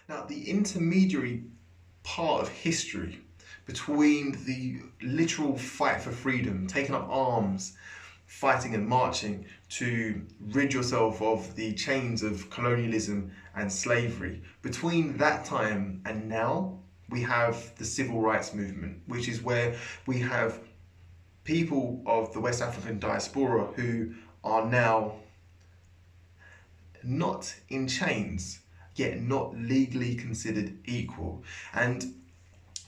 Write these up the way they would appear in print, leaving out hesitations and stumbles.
Now, the intermediary part of history between the literal fight for freedom, taking up arms, fighting and marching to rid yourself of the chains of colonialism and slavery, between that time and now, we have the civil rights movement, which is where we have people of the West African diaspora who are now not in chains, yet not legally considered equal. And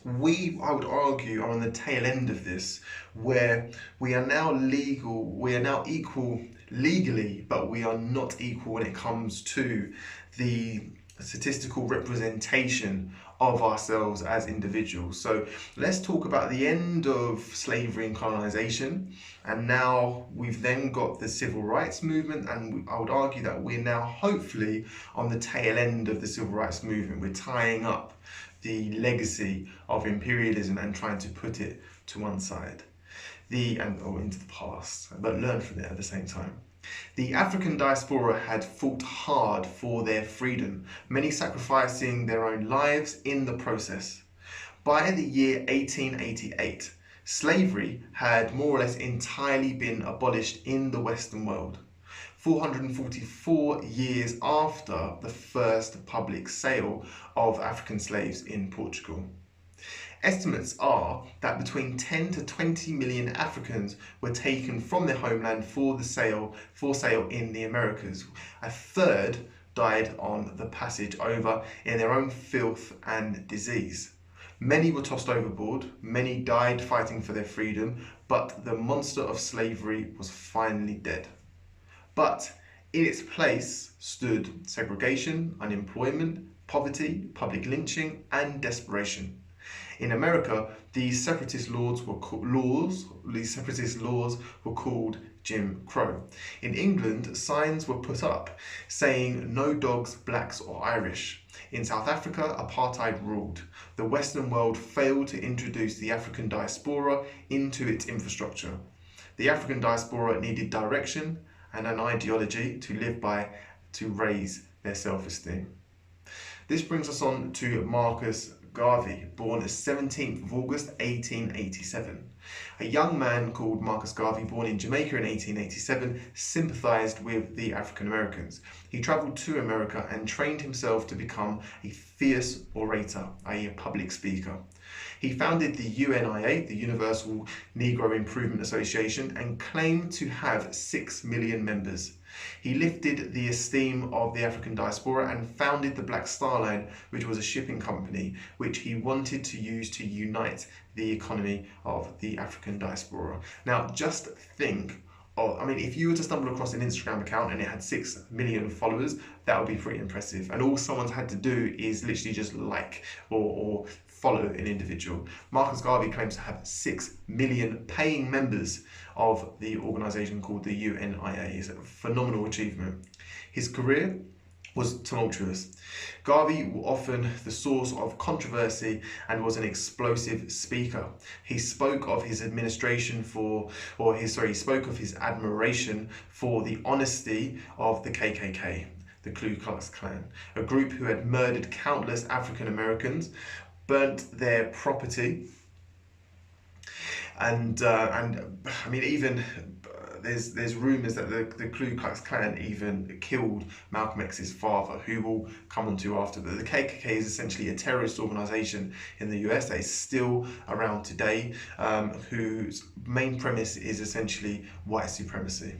I would argue, are on the tail end of this, where we are now equal legally, but we are not equal when it comes to the statistical representation of ourselves as individuals. So let's talk about the end of slavery and colonization, and now we've then got the civil rights movement, and I would argue that we're now hopefully on the tail end of the civil rights movement. We're tying up the legacy of imperialism and trying to put it to one side, into the past, but learn from it at the same time. The African diaspora had fought hard for their freedom, many sacrificing their own lives in the process. By the year 1888, slavery had more or less entirely been abolished in the Western world, 444 years after the first public sale of African slaves in Portugal. Estimates are that between 10 to 20 million Africans were taken from their homeland for sale in the Americas. A third died on the passage over in their own filth and disease. Many were tossed overboard, many died fighting for their freedom, but the monster of slavery was finally dead. But in its place stood segregation, unemployment, poverty, public lynching, and desperation. In America, these separatist laws were called Jim Crow. In England, signs were put up saying no dogs, blacks or Irish. In South Africa, apartheid ruled. The Western world failed to introduce the African diaspora into its infrastructure. The African diaspora needed direction and an ideology to live by to raise their self-esteem. This brings us on to Marcus Garvey, born the 17th of August 1887. A young man called Marcus Garvey, born in Jamaica in 1887, sympathised with the African Americans. He travelled to America and trained himself to become a fierce orator, i.e. a public speaker. He founded the UNIA, the Universal Negro Improvement Association, and claimed to have 6 million members. He lifted the esteem of the African diaspora and founded the Black Star Line, which was a shipping company which he wanted to use to unite the economy of the African diaspora. Now, just think if you were to stumble across an Instagram account and it had 6 million followers, that would be pretty impressive. And all someone's had to do is literally just like or follow an individual. Marcus Garvey claims to have 6 million paying members of the organisation called the UNIA. It's a phenomenal achievement. His career was tumultuous. Garvey was often the source of controversy and was an explosive speaker. He spoke of his admiration for the honesty of the KKK, the Ku Klux Klan, a group who had murdered countless African Americans, burnt their property, and there's rumours that the Ku Klux Klan even killed Malcolm X's father, who we'll come on to after. But the KKK is essentially a terrorist organisation in the US that is still around today, whose main premise is essentially white supremacy.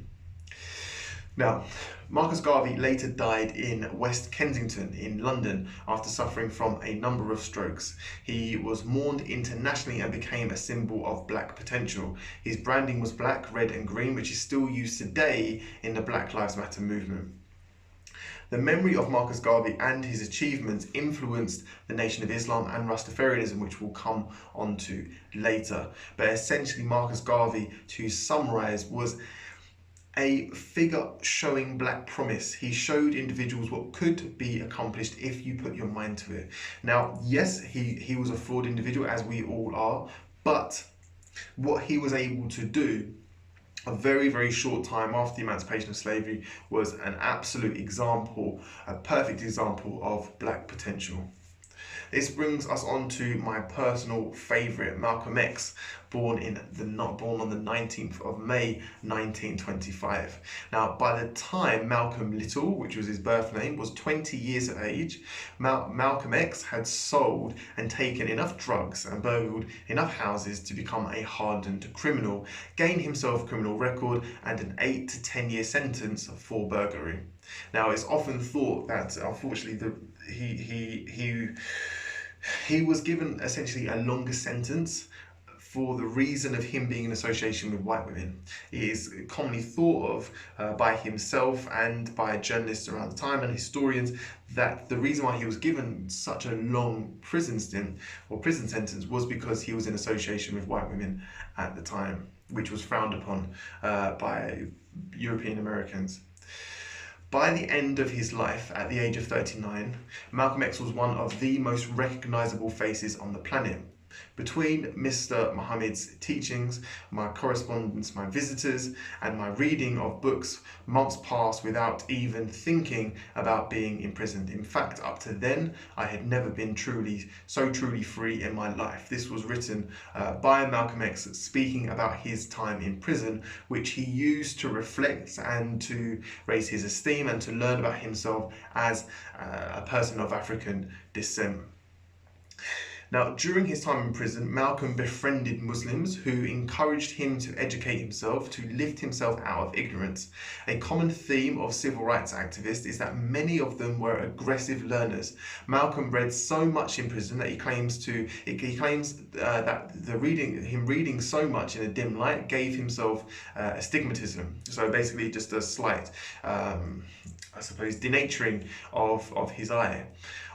Now, Marcus Garvey later died in West Kensington in London after suffering from a number of strokes. He was mourned internationally and became a symbol of black potential. His branding was black, red and green, which is still used today in the Black Lives Matter movement. The memory of Marcus Garvey and his achievements influenced the Nation of Islam and Rastafarianism, which we'll come on to later. But essentially, Marcus Garvey, to summarise, was a figure showing black promise. He showed individuals what could be accomplished if you put your mind to it. Now, yes, he was a flawed individual, as we all are, but what he was able to do a very, very short time after the emancipation of slavery, was an absolute example, a perfect example of black potential. This brings us on to my personal favourite, Malcolm X, born on the 19th of May 1925. Now, by the time Malcolm Little, which was his birth name, was 20 years of age, Malcolm X had sold and taken enough drugs and burgled enough houses to become a hardened criminal, gain himself a criminal record and an 8 to 10 year sentence for burglary. Now, it's often thought that, unfortunately, he was given essentially a longer sentence for the reason of him being in association with white women. It is commonly thought of by himself and by journalists around the time and historians that the reason why he was given such a long prison stint or prison sentence was because he was in association with white women at the time, which was frowned upon by European Americans. By the end of his life, at the age of 39, Malcolm X was one of the most recognisable faces on the planet. Between Mr. Muhammad's teachings, my correspondence, my visitors, and my reading of books, months passed without even thinking about being imprisoned. In fact, up to then, I had never been so truly free in my life. This was written by Malcolm X, speaking about his time in prison, which he used to reflect and to raise his esteem and to learn about himself as a person of African descent. Now, during his time in prison, Malcolm befriended Muslims who encouraged him to educate himself, to lift himself out of ignorance. A common theme of civil rights activists is that many of them were aggressive learners. Malcolm read so much in prison that he claims that him reading so much in a dim light gave himself astigmatism. So basically just a slight, denaturing of his eye.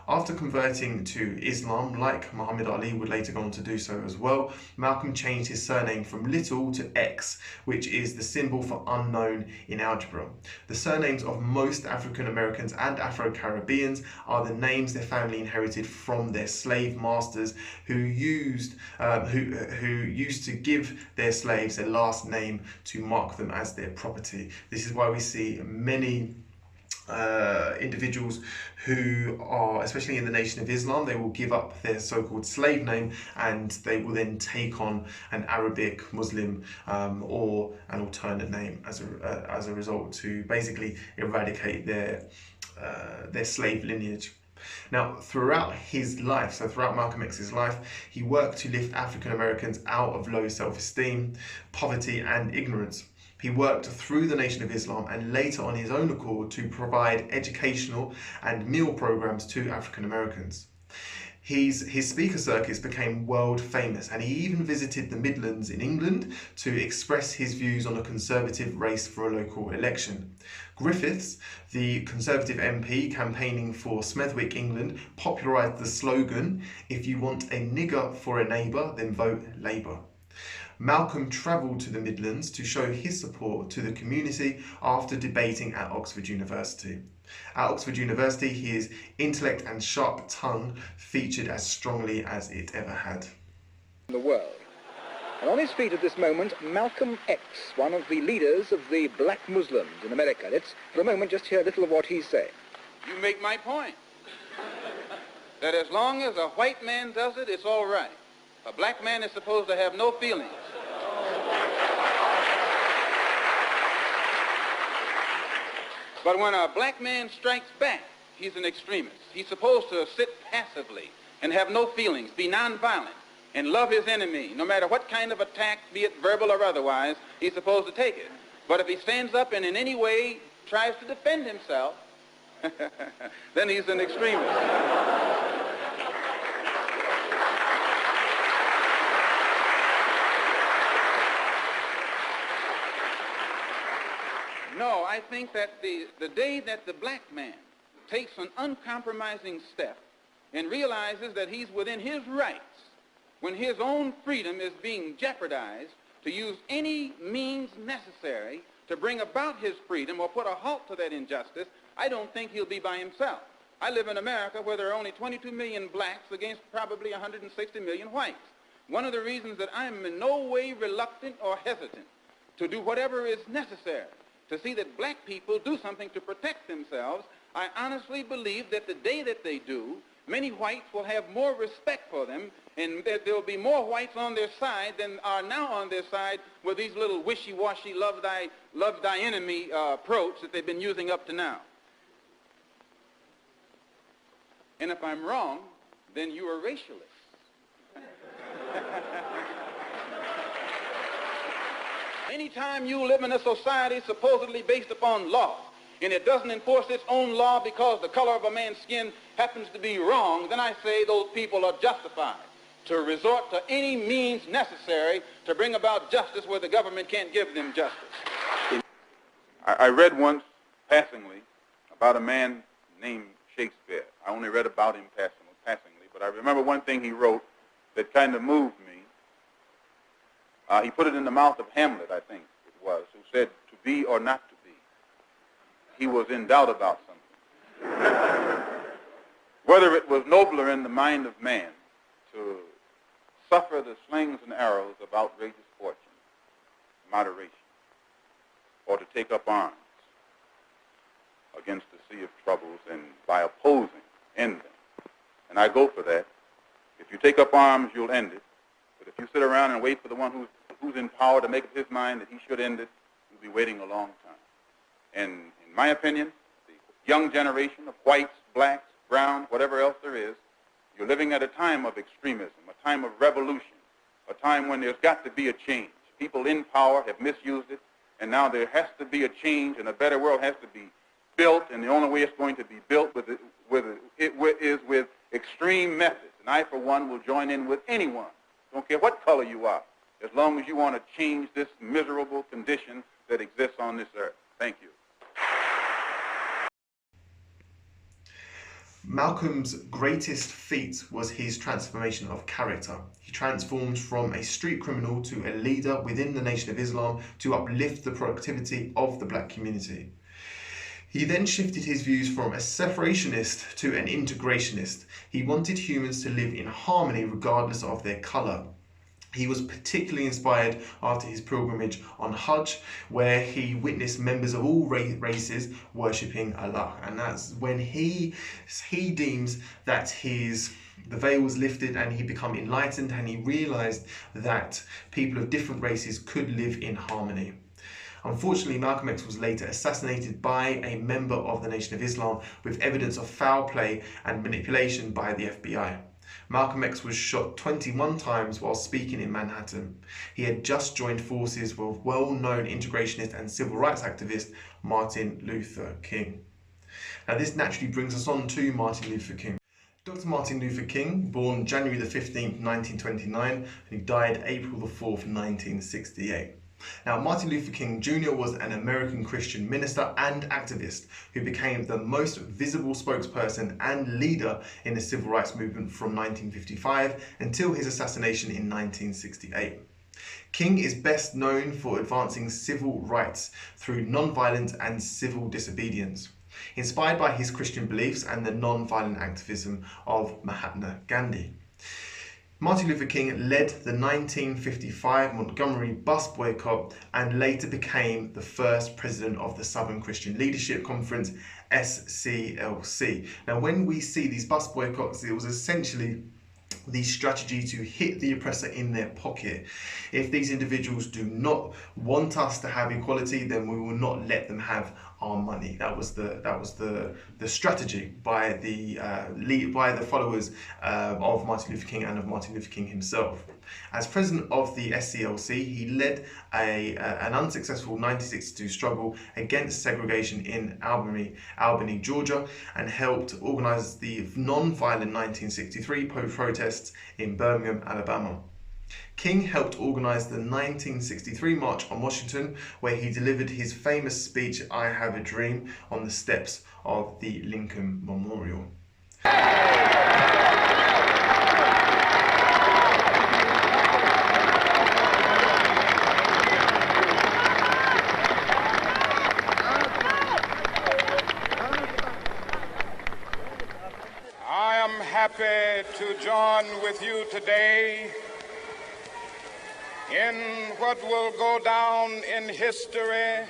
After converting to Islam, like Muhammad Ali would later go on to do so as well, Malcolm changed his surname from Little to X, which is the symbol for unknown in algebra. The surnames of most African Americans and Afro-Caribbeans are the names their family inherited from their slave masters who used to give their slaves a last name to mark them as their property. This is why we see many individuals who are, especially in the Nation of Islam, they will give up their so-called slave name and they will then take on an Arabic, Muslim or an alternate name as a result to basically eradicate their slave lineage. Now, throughout his life, so throughout Malcolm X's life, he worked to lift African Americans out of low self-esteem, poverty and ignorance. He worked through the Nation of Islam and later on his own accord to provide educational and meal programs to African Americans. His speaker circuits became world famous and he even visited the Midlands in England to express his views on a Conservative race for a local election. Griffiths, the Conservative MP campaigning for Smethwick, England, popularised the slogan, "If you want a nigger for a neighbour, then vote Labour." Malcolm travelled to the Midlands to show his support to the community after debating at Oxford University. At Oxford University, his intellect and sharp tongue featured as strongly as it ever had. In the world. And on his feet at this moment, Malcolm X, one of the leaders of the black Muslims in America. Let's, for a moment, just hear a little of what he's saying. You make my point. That as long as a white man does it, it's all right. A black man is supposed to have no feelings. But when a black man strikes back, he's an extremist. He's supposed to sit passively and have no feelings, be nonviolent, and love his enemy. No matter what kind of attack, be it verbal or otherwise, he's supposed to take it. But if he stands up and in any way tries to defend himself, then he's an extremist. No, I think that the day that the black man takes an uncompromising step and realizes that he's within his rights, when his own freedom is being jeopardized, to use any means necessary to bring about his freedom or put a halt to that injustice, I don't think he'll be by himself. I live in America where there are only 22 million blacks against probably 160 million whites. One of the reasons that I'm in no way reluctant or hesitant to do whatever is necessary to see that black people do something to protect themselves, I honestly believe that the day that they do, many whites will have more respect for them, and that there will be more whites on their side than are now on their side with these little wishy-washy love thy enemy approach that they've been using up to now. And if I'm wrong, then you are racialists. Anytime you live in a society supposedly based upon law, and it doesn't enforce its own law because the color of a man's skin happens to be wrong, then I say those people are justified to resort to any means necessary to bring about justice where the government can't give them justice. I read once, passingly, about a man named Shakespeare. I only read about him passingly, but I remember one thing he wrote that kind of moved me. He put it in the mouth of Hamlet, I think it was, who said, "To be or not to be." He was in doubt about something. Whether it was nobler in the mind of man to suffer the slings and arrows of outrageous fortune, moderation, or to take up arms against the sea of troubles and by opposing, end them. And I go for that. If you take up arms, you'll end it. But if you sit around and wait for the one who's in power to make up his mind that he should end it, you'll be waiting a long time. And in my opinion, the young generation of whites, blacks, browns, whatever else there is, you're living at a time of extremism, a time of revolution, a time when there's got to be a change. People in power have misused it, and now there has to be a change, and a better world has to be built, and the only way it's going to be built is with extreme methods. And I, for one, will join in with anyone, don't care what color you are, as long as you want to change this miserable condition that exists on this earth. Thank you. Malcolm's greatest feat was his transformation of character. He transformed from a street criminal to a leader within the Nation of Islam to uplift the productivity of the black community. He then shifted his views from a separationist to an integrationist. He wanted humans to live in harmony regardless of their colour. He was particularly inspired after his pilgrimage on Hajj, where he witnessed members of all races worshipping Allah. And that's when he deems that the veil was lifted and he became enlightened, and he realized that people of different races could live in harmony. Unfortunately, Malcolm X was later assassinated by a member of the Nation of Islam with evidence of foul play and manipulation by the FBI. Malcolm X was shot 21 times while speaking in Manhattan. He had just joined forces with well-known integrationist and civil rights activist Martin Luther King. Now this naturally brings us on to Martin Luther King. Dr. Martin Luther King, born January the 15th, 1929, and he died April the 4th, 1968. Now, Martin Luther King Jr. was an American Christian minister and activist who became the most visible spokesperson and leader in the civil rights movement from 1955 until his assassination in 1968. King is best known for advancing civil rights through non-violent and civil disobedience, inspired by his Christian beliefs and the non-violent activism of Mahatma Gandhi. Martin Luther King led the 1955 Montgomery bus boycott and later became the first president of the Southern Christian Leadership Conference, SCLC. Now, when we see these bus boycotts, it was essentially the strategy to hit the oppressor in their pocket. If these individuals do not want us to have equality, then we will not let them have our money. That was the strategy by the followers of Martin Luther King and of Martin Luther King himself. As president of the SCLC, he led an unsuccessful 1962 struggle against segregation in Albany, Georgia, and helped organize the non-violent 1963 protests in Birmingham, Alabama. King helped organize the 1963 March on Washington, where he delivered his famous speech, "I Have a Dream," on the steps of the Lincoln Memorial. I am happy to join with you today in what will go down in history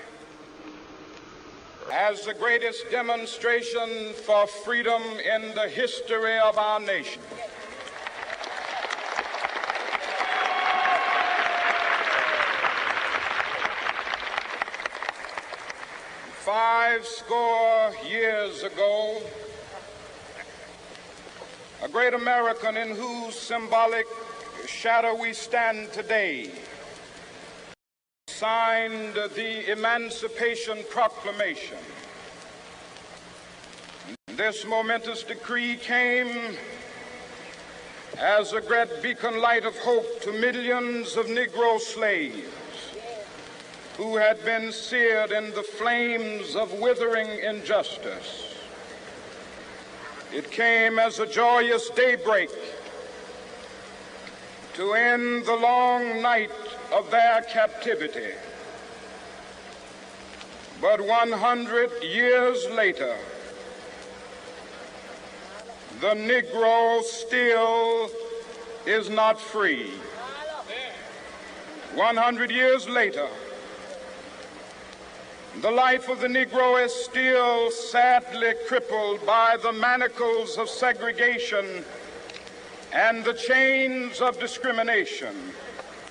as the greatest demonstration for freedom in the history of our nation. Five score years ago, a great American in whose symbolic shadow we stand today signed the Emancipation Proclamation. This momentous decree came as a great beacon light of hope to millions of Negro slaves who had been seared in the flames of withering injustice. It came as a joyous daybreak to end the long night of their captivity. But 100 years later, the Negro still is not free. 100 years later, the life of the Negro is still sadly crippled by the manacles of segregation and the chains of discrimination.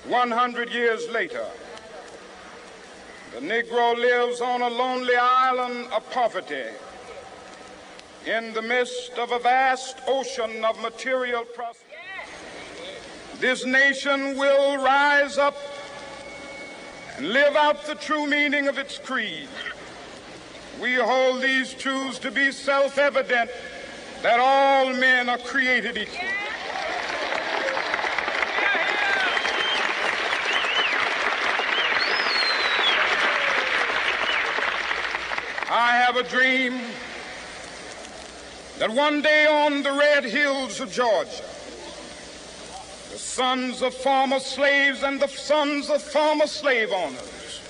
100 years later, the Negro lives on a lonely island of poverty in the midst of a vast ocean of material prosperity. This nation will rise up and live out the true meaning of its creed. We hold these truths to be self-evident, that all men are created equal. I have a dream that one day on the red hills of Georgia, the sons of former slaves and the sons of former slave owners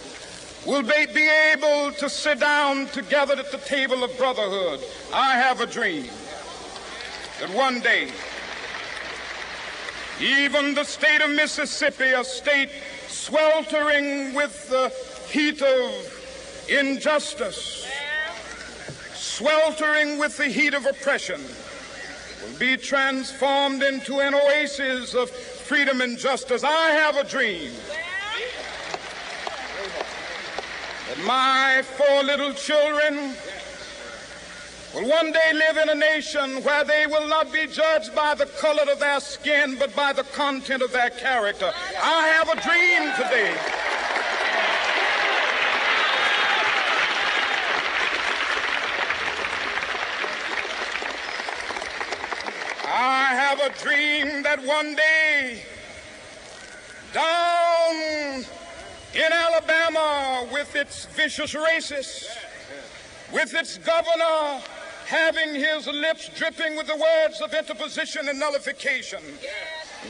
will be able to sit down together at the table of brotherhood. I have a dream that one day, even the state of Mississippi, a state sweltering with the heat of injustice, sweltering with the heat of oppression, will be transformed into an oasis of freedom and justice. I have a dream that my 4 little children will one day live in a nation where they will not be judged by the color of their skin, but by the content of their character. I have a dream today a dream that one day down in Alabama, with its vicious racists, with its governor having his lips dripping with the words of interposition and nullification,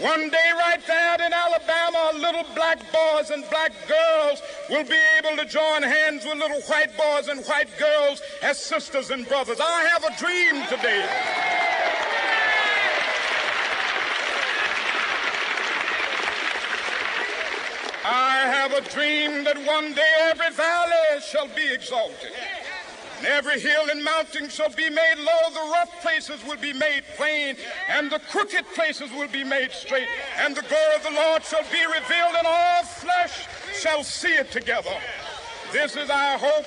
one day right there in Alabama, little black boys and black girls will be able to join hands with little white boys and white girls as sisters and brothers. I have a dream today I have a dream that one day every valley shall be exalted, and every hill and mountain shall be made low. The rough places will be made plain, and the crooked places will be made straight. And the glory of the Lord shall be revealed, and all flesh shall see it together. This is our hope.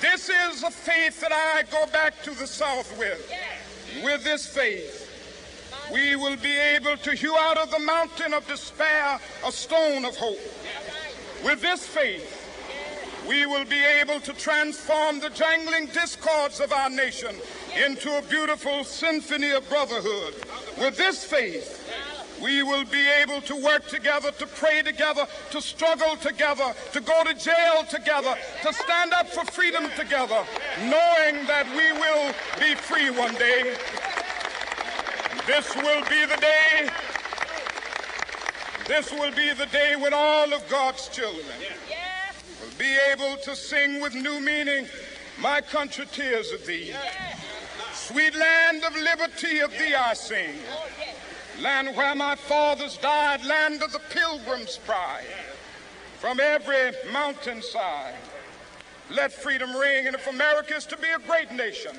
This is a faith that I go back to the South with. With this faith, we will be able to hew out of the mountain of despair a stone of hope. With this faith, we will be able to transform the jangling discords of our nation into a beautiful symphony of brotherhood. With this faith, we will be able to work together, to pray together, to struggle together, to go to jail together, to stand up for freedom together, knowing that we will be free one day. This will be the day. This will be the day when all of God's children will be able to sing with new meaning, "My country, tears of thee. Sweet land of liberty, of thee I sing. land where my fathers died, land of the pilgrim's pride. From every mountainside, let freedom ring. And if America is to be a great nation,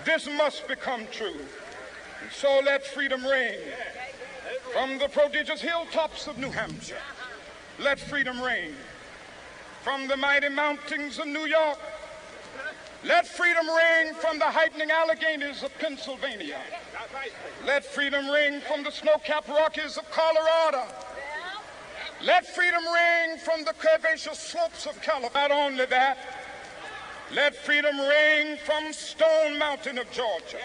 this must become true. And so let freedom ring. From the prodigious hilltops of New Hampshire, let freedom ring. From the mighty mountains of New York, let freedom ring. From the heightening Alleghenies of Pennsylvania, let freedom ring. From the snow-capped Rockies of Colorado, let freedom ring. From the curvaceous slopes of California. Not only that, let freedom ring from Stone Mountain of Georgia.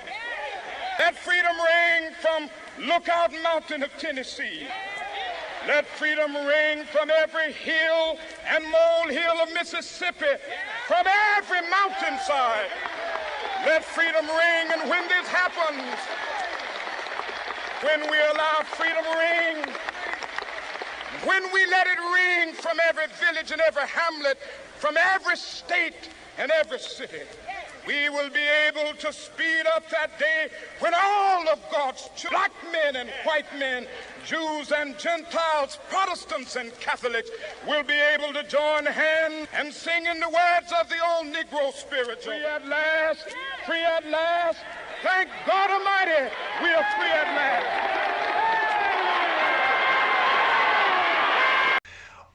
Let freedom ring from Lookout Mountain of Tennessee. Let freedom ring from every hill and molehill of Mississippi, from every mountainside. Let freedom ring. And when this happens, when we allow freedom ring, when we let it ring from every village and every hamlet, from every state and every city, we will be able to speed up that day when all of God's children, black men and white men, Jews and Gentiles, Protestants and Catholics, will be able to join hands and sing in the words of the old Negro spiritual. Free at last, free at last. Thank God Almighty, we are free at last.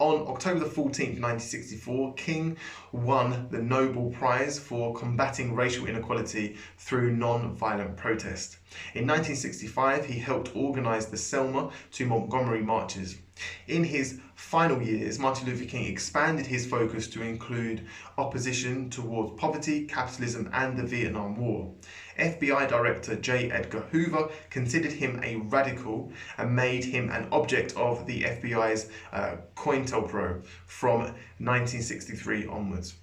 On October the 14th, 1964, King won the Nobel Prize for combating racial inequality through non-violent protest. In 1965, he helped organise the Selma to Montgomery marches. In his final years, Martin Luther King expanded his focus to include opposition towards poverty, capitalism, and the Vietnam War. FBI Director J. Edgar Hoover considered him a radical and made him an object of the FBI's COINTELPRO from 1963 onwards.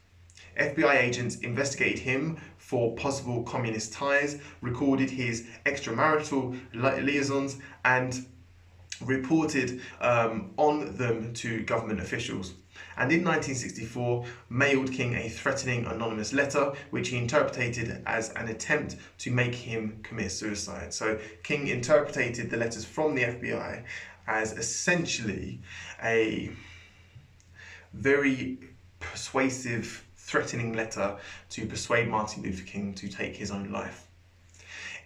FBI agents investigated him for possible communist ties, recorded his extramarital liaisons, and reported on them to government officials. And in 1964, mailed King a threatening anonymous letter, which he interpreted as an attempt to make him commit suicide. So King interpreted the letters from the FBI as essentially a very persuasive, threatening letter to persuade Martin Luther King to take his own life.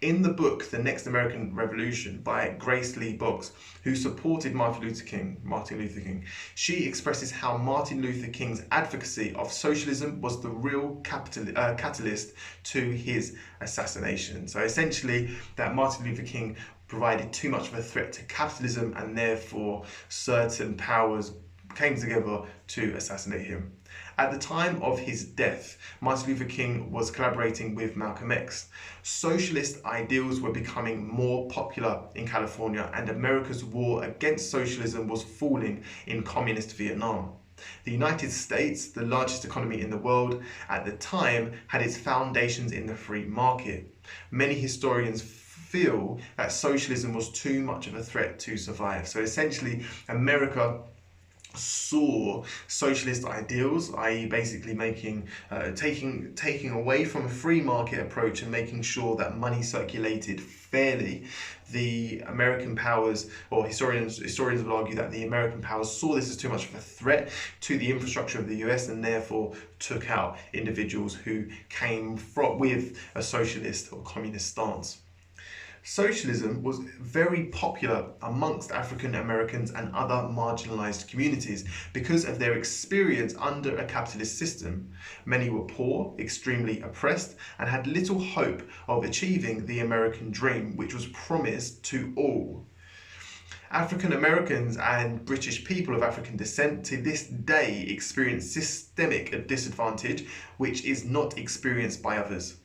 In the book, The Next American Revolution by Grace Lee Boggs, who supported Martin Luther King, she expresses how Martin Luther King's advocacy of socialism was the real catalyst to his assassination. So essentially, that Martin Luther King provided too much of a threat to capitalism, and therefore certain powers came together to assassinate him. At the time of his death, Martin Luther King was collaborating with Malcolm X. Socialist ideals were becoming more popular in California, and America's war against socialism was falling in communist Vietnam. The United States, the largest economy in the world at the time, had its foundations in the free market. Many historians feel that socialism was too much of a threat to survive. So essentially, America saw socialist ideals, i.e. basically taking away from a free market approach and making sure that money circulated fairly. The American powers, or historians will argue that the American powers saw this as too much of a threat to the infrastructure of the US, and therefore took out individuals who came with a socialist or communist stance. Socialism was very popular amongst African Americans and other marginalized communities because of their experience under a capitalist system. Many were poor, extremely oppressed, and had little hope of achieving the American dream, which was promised to all. African Americans and British people of African descent to this day experience systemic disadvantage, which is not experienced by others.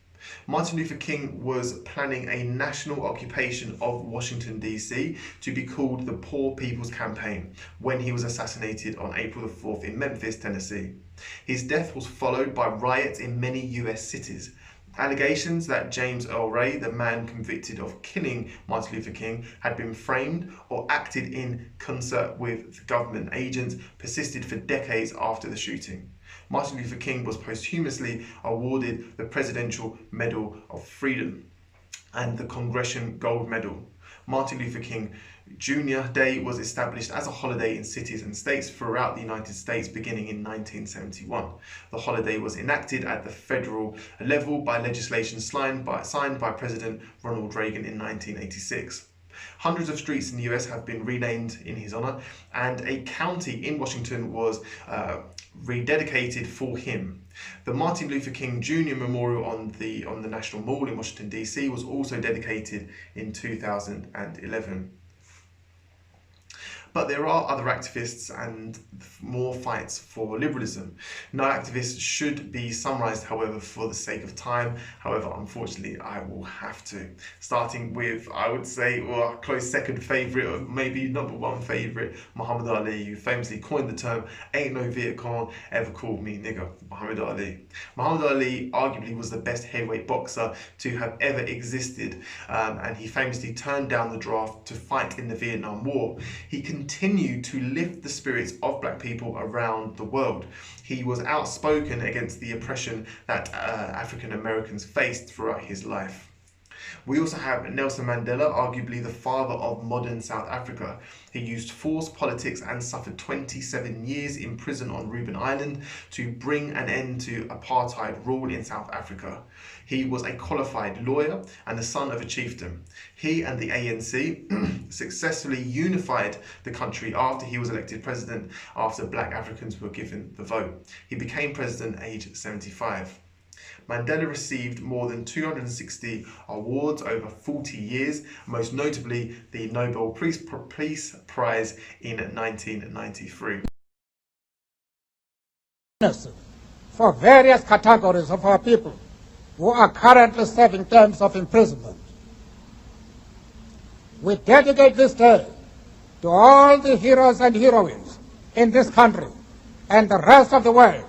Martin Luther King was planning a national occupation of Washington, D.C. to be called the Poor People's Campaign when he was assassinated on April the 4th in Memphis, Tennessee. His death was followed by riots in many US cities. Allegations that James Earl Ray, the man convicted of killing Martin Luther King, had been framed or acted in concert with government agents persisted for decades after the shooting. Martin Luther King was posthumously awarded the Presidential Medal of Freedom and the Congressional Gold Medal. Martin Luther King Jr. Day was established as a holiday in cities and states throughout the United States beginning in 1971. The holiday was enacted at the federal level by legislation signed by President Ronald Reagan in 1986. Hundreds of streets in the US have been renamed in his honor, and a county in Washington was rededicated for him. The Martin Luther King Jr. Memorial on the National Mall in Washington, D.C. was also dedicated in 2011. But there are other activists and more fights for liberalism. No activists should be summarised, however, for the sake of time. However, unfortunately, I will have to. Starting with, I would say, a close second favourite, or maybe number one favourite, Muhammad Ali, who famously coined the term, "Ain't no Viet Cong ever called me nigger." Muhammad Ali. Muhammad Ali arguably was the best heavyweight boxer to have ever existed, and he famously turned down the draft to fight in the Vietnam War. He continued to lift the spirits of black people around the world. He was outspoken against the oppression that African Americans faced throughout his life. We also have Nelson Mandela, arguably the father of modern South Africa. He used force politics and suffered 27 years in prison on Robben Island to bring an end to apartheid rule in South Africa. He was a qualified lawyer and the son of a chieftain. He and the ANC successfully unified the country after he was elected president, after black Africans were given the vote. He became president aged 75. Mandela received more than 260 awards over 40 years, most notably the Nobel Peace Prize in 1993. For various categories of our people who are currently serving terms of imprisonment. We dedicate this day to all the heroes and heroines in this country and the rest of the world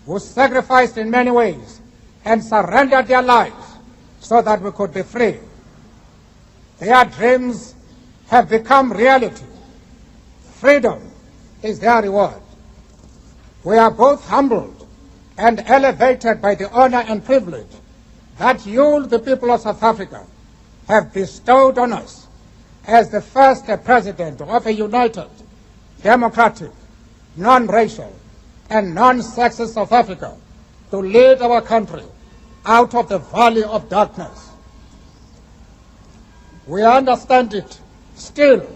who sacrificed in many ways and surrendered their lives so that we could be free. Their dreams have become reality. Freedom is their reward. We are both humbled and elevated by the honor and privilege that you, the people of South Africa, have bestowed on us as the first president of a united, democratic, non-racial, and non-sexist South Africa to lead our country out of the valley of darkness. We understand it still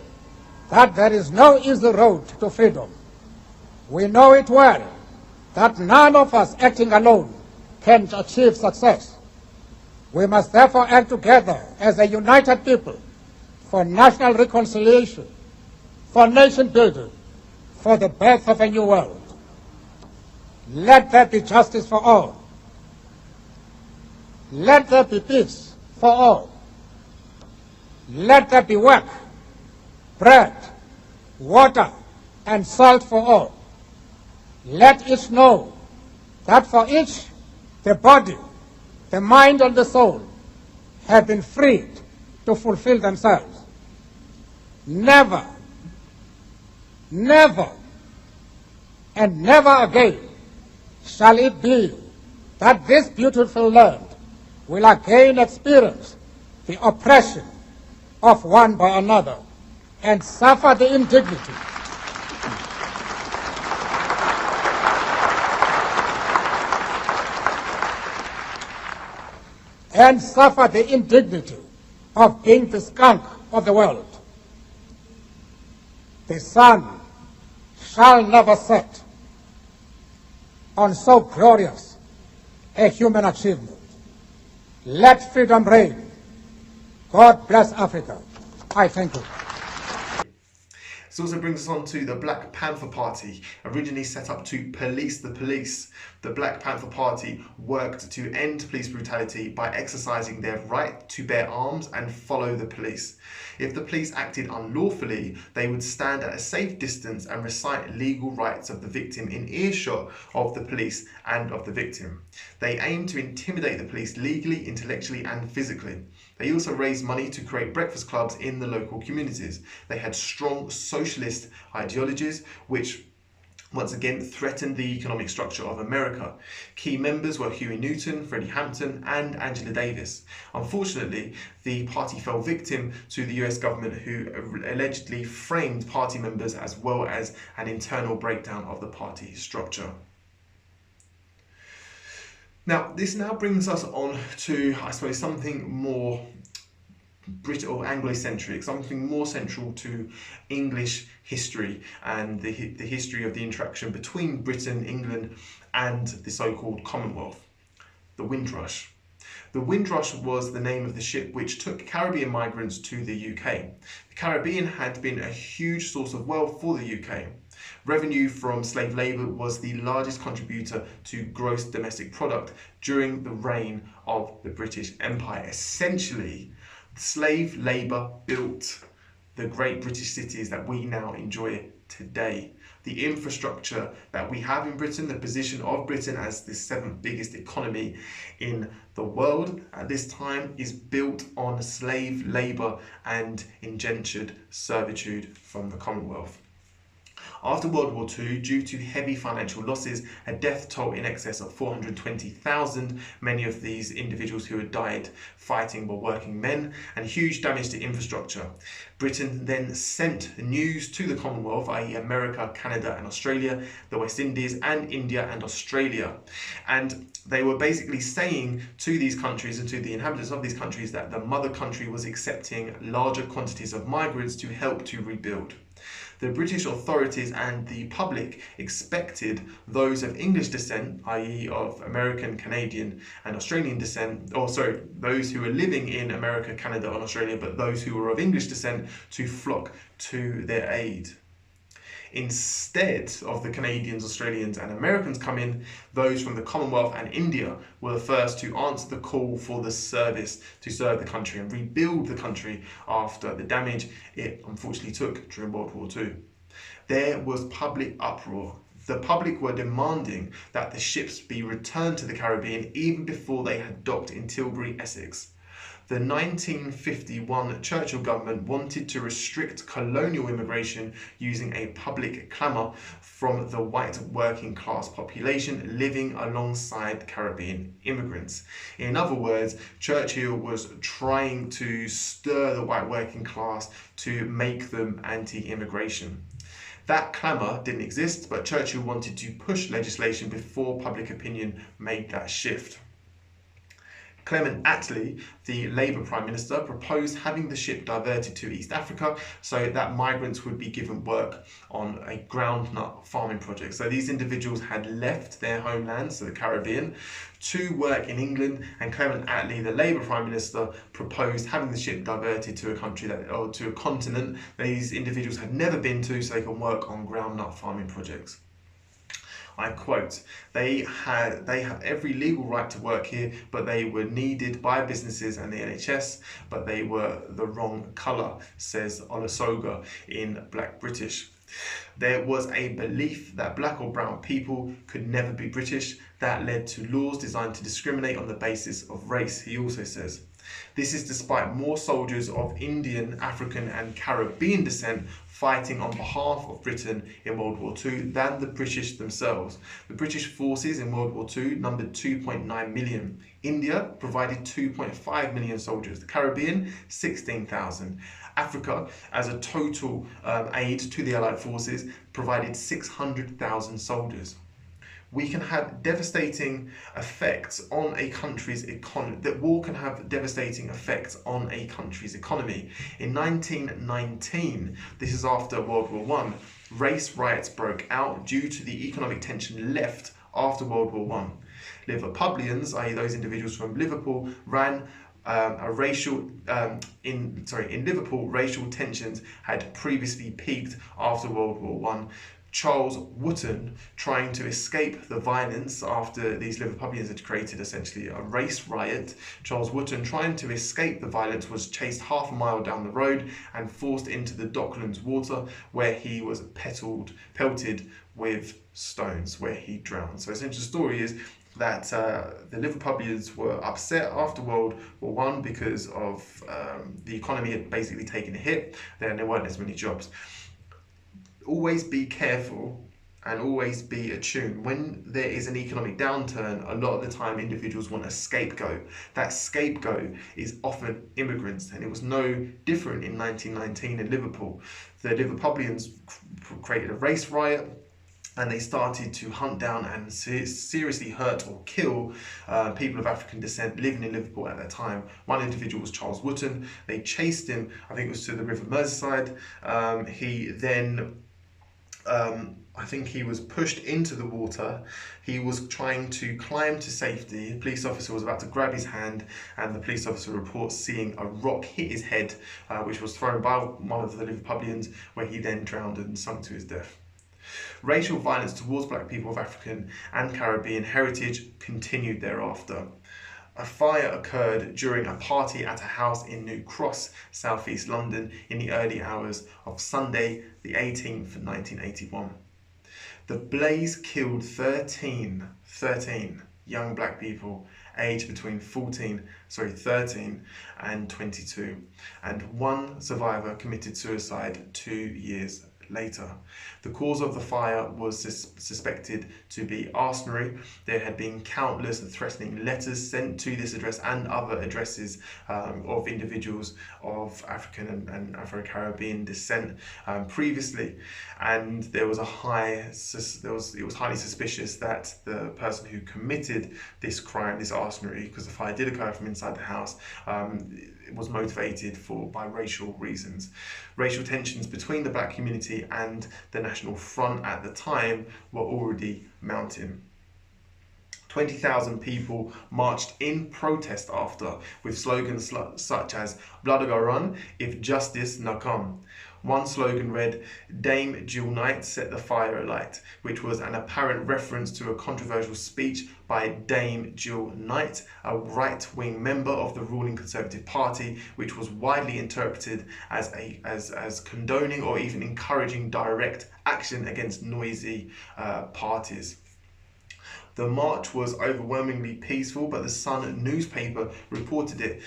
that there is no easy road to freedom. We know it well that none of us acting alone can achieve success. We must therefore act together as a united people for national reconciliation, for nation building, for the birth of a new world. Let there be justice for all. Let there be peace for all. Let there be work, bread, water, and salt for all. Let each know that for each, the body, the mind, and the soul have been freed to fulfill themselves. Never, never, and never again shall it be that this beautiful land will again experience the oppression of one by another and suffer the indignity of being the skunk of the world. The sun shall never set on so glorious a human achievement. Let freedom reign. God bless Africa. I thank you. This also brings us on to the Black Panther Party, originally set up to police the police. The Black Panther Party worked to end police brutality by exercising their right to bear arms and follow the police. If the police acted unlawfully, they would stand at a safe distance and recite legal rights of the victim in earshot of the police and of the victim. They aimed to intimidate the police legally, intellectually, and physically. They also raised money to create breakfast clubs in the local communities. They had strong socialist ideologies, which once again threatened the economic structure of America. Key members were Huey Newton, Freddie Hampton and Angela Davis. Unfortunately, the party fell victim to the US government, who allegedly framed party members, as well as an internal breakdown of the party structure. Now, this now brings us on to, I suppose, something more Brit or Anglo-centric, something more central to English history and the history of the interaction between Britain, England and the so-called Commonwealth, the Windrush. The Windrush was the name of the ship which took Caribbean migrants to the UK. The Caribbean had been a huge source of wealth for the UK. Revenue from slave labour was the largest contributor to gross domestic product during the reign of the British Empire. Essentially, slave labour built the great British cities that we now enjoy today. The infrastructure that we have in Britain, the position of Britain as the 7th biggest economy in the world at this time, is built on slave labour and indentured servitude from the Commonwealth. After World War II, due to heavy financial losses, a death toll in excess of 420,000, many of these individuals who had died fighting were working men, and huge damage to infrastructure. Britain then sent news to the Commonwealth, i.e. America, Canada and Australia, the West Indies and India and Australia. And they were basically saying to these countries and to the inhabitants of these countries that the mother country was accepting larger quantities of migrants to help to rebuild. The British authorities and the public expected those of English descent, i.e. of American, Canadian and Australian descent, those who were living in America, Canada and Australia, but those who were of English descent, to flock to their aid. Instead of the Canadians, Australians and Americans coming, those from the Commonwealth and India were the first to answer the call for the service to serve the country and rebuild the country after the damage it unfortunately took during World War II. There was public uproar. The public were demanding that the ships be returned to the Caribbean even before they had docked in Tilbury, Essex. The 1951 Churchill government wanted to restrict colonial immigration using a public clamour from the white working class population living alongside Caribbean immigrants. In other words, Churchill was trying to stir the white working class to make them anti-immigration. That clamour didn't exist, but Churchill wanted to push legislation before public opinion made that shift. Clement Attlee, the Labour Prime Minister, proposed having the ship diverted to East Africa so that migrants would be given work on a groundnut farming project. So these individuals had left their homeland, so the Caribbean, to work in England, and Clement Attlee, the Labour Prime Minister, proposed having the ship diverted to a country to a continent that these individuals had never been to so they can work on groundnut farming projects. I quote, they have every legal right to work here, but they were needed by businesses and the NHS, but they were the wrong colour, says Olusoga in Black British. There was a belief that black or brown people could never be British. That led to laws designed to discriminate on the basis of race, he also says. This is despite more soldiers of Indian, African and Caribbean descent fighting on behalf of Britain in World War II than the British themselves. The British forces in World War II numbered 2.9 million. India provided 2.5 million soldiers. The Caribbean, 16,000. Africa, as a total aid to the Allied forces, provided 600,000 soldiers. We can have devastating effects on a country's economy. That war can have devastating effects on a country's economy. In 1919, this is after World War I, race riots broke out due to the economic tension left after World War I. Liverpudlians, i.e. those individuals from Liverpool, ran in Liverpool, racial tensions had previously peaked after World War I. Charles Wotton, trying to escape the violence after these Liverpudlians had created essentially a race riot, Charles Wotton, trying to escape the violence, was chased half a mile down the road and forced into the Docklands water, where he was pelted with stones, where he drowned. So essentially the story is that the Liverpudlians were upset after World War I because of the economy had basically taken a hit. Then there weren't as many jobs. Always be careful and always be attuned. When there is an economic downturn, a lot of the time individuals want a scapegoat. That scapegoat is often immigrants, and it was no different in 1919 in Liverpool. The Liverpudlians created a race riot, and they started to hunt down and seriously hurt or kill people of African descent living in Liverpool at that time. One individual was Charles Wootton. They chased him, I think it was to the River Merseyside. He then, I think he was pushed into the water. He was trying to climb to safety. A police officer was about to grab his hand, and the police officer reports seeing a rock hit his head, which was thrown by one of the Liverpudlians, where he then drowned and sunk to his death. Racial violence towards black people of African and Caribbean heritage continued thereafter. A fire occurred during a party at a house in New Cross, southeast London, in the early hours of Sunday, the 18th, 1981. The blaze killed 13 young black people aged between 13 and 22, and one survivor committed suicide 2 years later. The cause of the fire was suspected to be arsonery. There had been countless threatening letters sent to this address and other addresses of individuals of African and Afro-Caribbean descent previously, and there was it was highly suspicious that the person who committed this crime, this arsonery, because the fire did occur from inside the house, was motivated by racial reasons. Racial tensions between the black community and the National Front at the time were already mounting. 20,000 people marched in protest after, with slogans such as "Blood run if justice no come." One slogan read, "Dame Jill Knight set the fire alight," which was an apparent reference to a controversial speech by Dame Jill Knight, a right-wing member of the ruling Conservative Party, which was widely interpreted as condoning or even encouraging direct action against noisy parties. The march was overwhelmingly peaceful, but the Sun newspaper reported it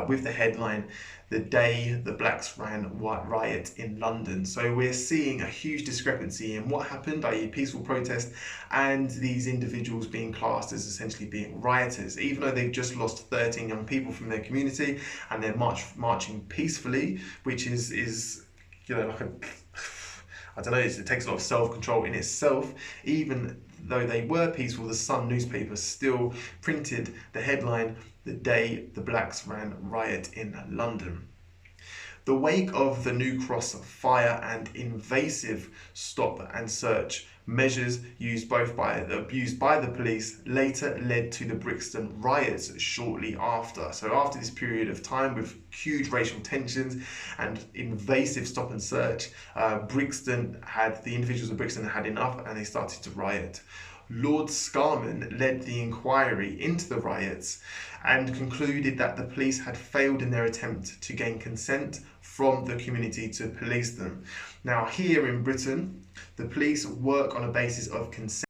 with the headline, "The Day the Blacks Ran Riot in London." So we're seeing a huge discrepancy in what happened, i.e. peaceful protest, and these individuals being classed as essentially being rioters, even though they've just lost 13 young people from their community, and they're marching peacefully, which is like I don't know, it takes a lot of self-control in itself. Even though they were peaceful, the Sun newspaper still printed the headline, "The Day the Blacks Ran Riot in London." The wake of the New Cross fire and invasive stop and search measures used by the police later led to the Brixton riots shortly after. So after this period of time with huge racial tensions and invasive stop and search, the individuals of Brixton had enough, and they started to riot. Lord Scarman led the inquiry into the riots and concluded that the police had failed in their attempt to gain consent from the community to police them. Now, here in Britain, the police work on a basis of consent.